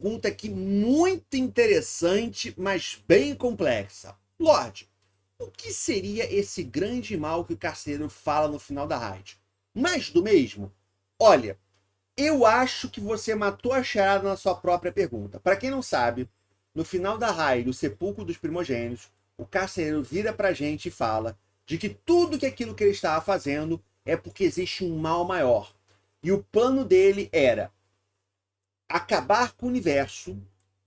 pergunta aqui muito interessante, mas bem complexa. Lorde, o que seria esse grande mal que o carcereiro fala no final da raid? Mais do mesmo? Olha, eu acho que você matou a charada na sua própria pergunta. Para quem não sabe, no final da raid, o Sepulcro dos Primogênitos, o carcereiro vira pra gente e fala de que tudo que aquilo que ele estava fazendo é porque existe um mal maior. E o plano dele era acabar com o universo,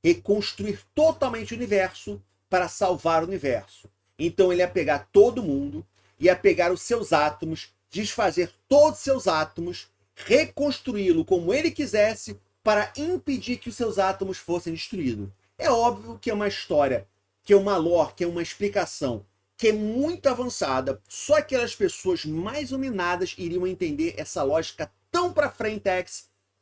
reconstruir totalmente o universo para salvar o universo. Então ele ia pegar todo mundo, ia pegar os seus átomos, desfazer todos os seus átomos, reconstruí-lo como ele quisesse para impedir que os seus átomos fossem destruídos. É óbvio que é uma história, que é uma lore, que é uma explicação que é muito avançada. Só aquelas pessoas mais iluminadas iriam entender essa lógica tão para frente,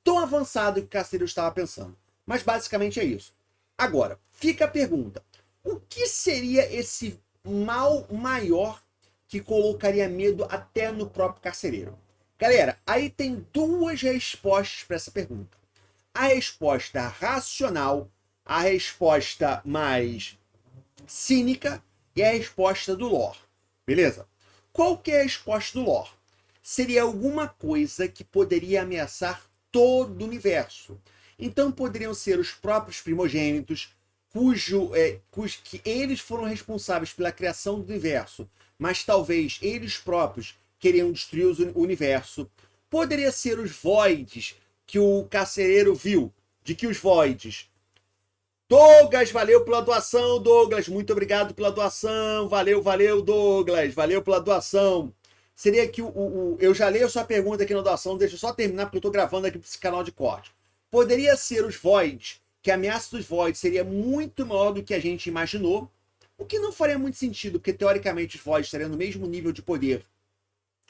tão avançado que o carcereiro estava pensando. Mas basicamente é isso. Agora, fica a pergunta. O que seria esse mal maior que colocaria medo até no próprio carcereiro? Galera, aí tem duas respostas para essa pergunta. A resposta racional, a resposta mais cínica e a resposta do lore. Beleza? Qual que é a resposta do lore? Seria alguma coisa que poderia ameaçar todo o universo. Então poderiam ser os próprios primogênitos, que eles foram responsáveis pela criação do universo, mas talvez eles próprios queriam destruir o universo. Poderia ser os Voids, que o carcereiro viu, de que os Voids... Douglas, valeu pela doação, Douglas, muito obrigado pela doação, valeu, Douglas, valeu pela doação. Seria que eu já leio a sua pergunta aqui na doação, deixa eu só terminar porque eu estou gravando aqui para esse canal de corte. Poderia ser os Voids, que a ameaça dos Voids seria muito maior do que a gente imaginou, o que não faria muito sentido, porque teoricamente os Voids estariam no mesmo nível de poder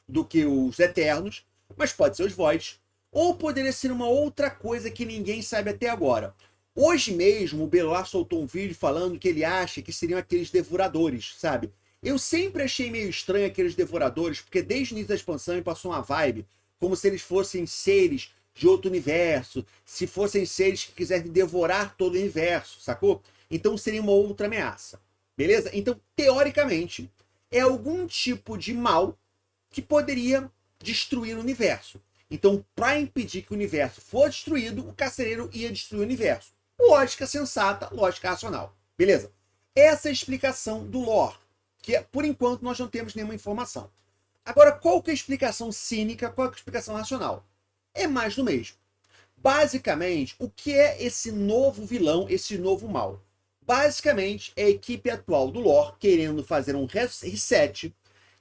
do que os Eternos, mas pode ser os Voids. Ou poderia ser uma outra coisa que ninguém sabe até agora. Hoje mesmo o Beloar soltou um vídeo falando que ele acha que seriam aqueles devoradores, sabe? Eu sempre achei meio estranho aqueles devoradores, porque desde o início da expansão me passou uma vibe como se eles fossem seres de outro universo, se fossem seres que quisessem devorar todo o universo, sacou? Então seria uma outra ameaça, beleza? Então, teoricamente, é algum tipo de mal que poderia destruir o universo. Então, para impedir que o universo fosse destruído, o carcereiro ia destruir o universo. Lógica sensata, lógica racional. Beleza? Essa é a explicação do lore, que por enquanto nós não temos nenhuma informação. Agora, qual que é a explicação cínica, qual que é a explicação racional? É mais do mesmo. Basicamente, o que é esse novo vilão, esse novo mal? Basicamente, é a equipe atual do lore querendo fazer um reset,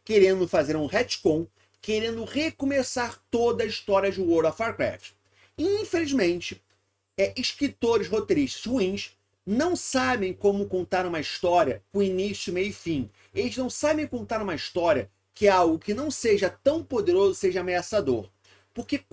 querendo fazer um retcon, querendo recomeçar toda a história de World of Warcraft. E, infelizmente, escritores, roteiristas ruins não sabem como contar uma história com início, meio e fim. Eles não sabem contar uma história que é algo que não seja tão poderoso, seja ameaçador. Porque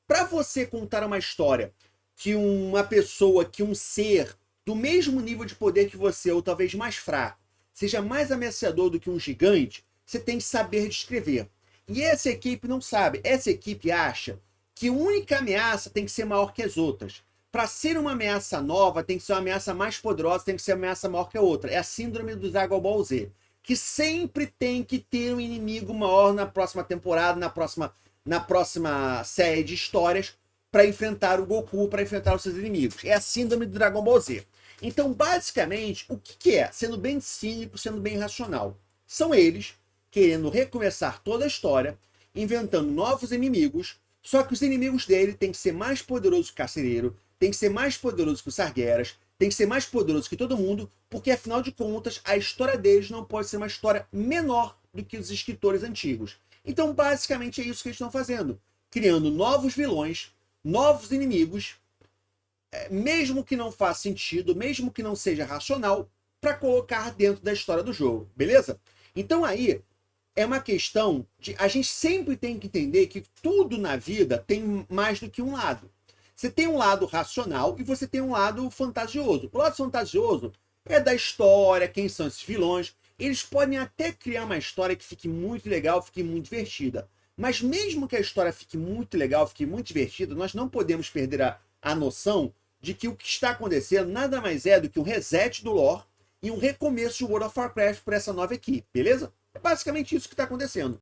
para você contar uma história que uma pessoa, que um ser do mesmo nível de poder que você, ou talvez mais fraco, seja mais ameaçador do que um gigante, você tem que saber descrever. E essa equipe não sabe. Essa equipe acha que a única ameaça tem que ser maior que as outras. Para ser uma ameaça nova, tem que ser uma ameaça mais poderosa, tem que ser uma ameaça maior que a outra. É a síndrome do Dragon Ball Z. Que sempre tem que ter um inimigo maior na próxima temporada, na próxima série de histórias, para enfrentar o Goku, para enfrentar os seus inimigos. É a síndrome do Dragon Ball Z. Então, basicamente, o que é? Sendo bem cínico, sendo bem racional. São eles querendo recomeçar toda a história, inventando novos inimigos, só que os inimigos dele têm que ser mais poderosos que o Carcereiro, tem que ser mais poderoso que os Sargeras, tem que ser mais poderoso que todo mundo, porque afinal de contas a história deles não pode ser uma história menor do que os escritores antigos. Então basicamente é isso que eles estão fazendo, criando novos vilões, novos inimigos, mesmo que não faça sentido, mesmo que não seja racional, para colocar dentro da história do jogo, beleza? Então aí é uma questão de... A gente sempre tem que entender que tudo na vida tem mais do que um lado. Você tem um lado racional e você tem um lado fantasioso. O lado fantasioso é da história, quem são esses vilões. Eles podem até criar uma história que fique muito legal, fique muito divertida. Mas mesmo que a história fique muito legal, fique muito divertida, nós não podemos perder a noção de que o que está acontecendo nada mais é do que um reset do lore e um recomeço de World of Warcraft para essa nova equipe, beleza? É basicamente isso que está acontecendo.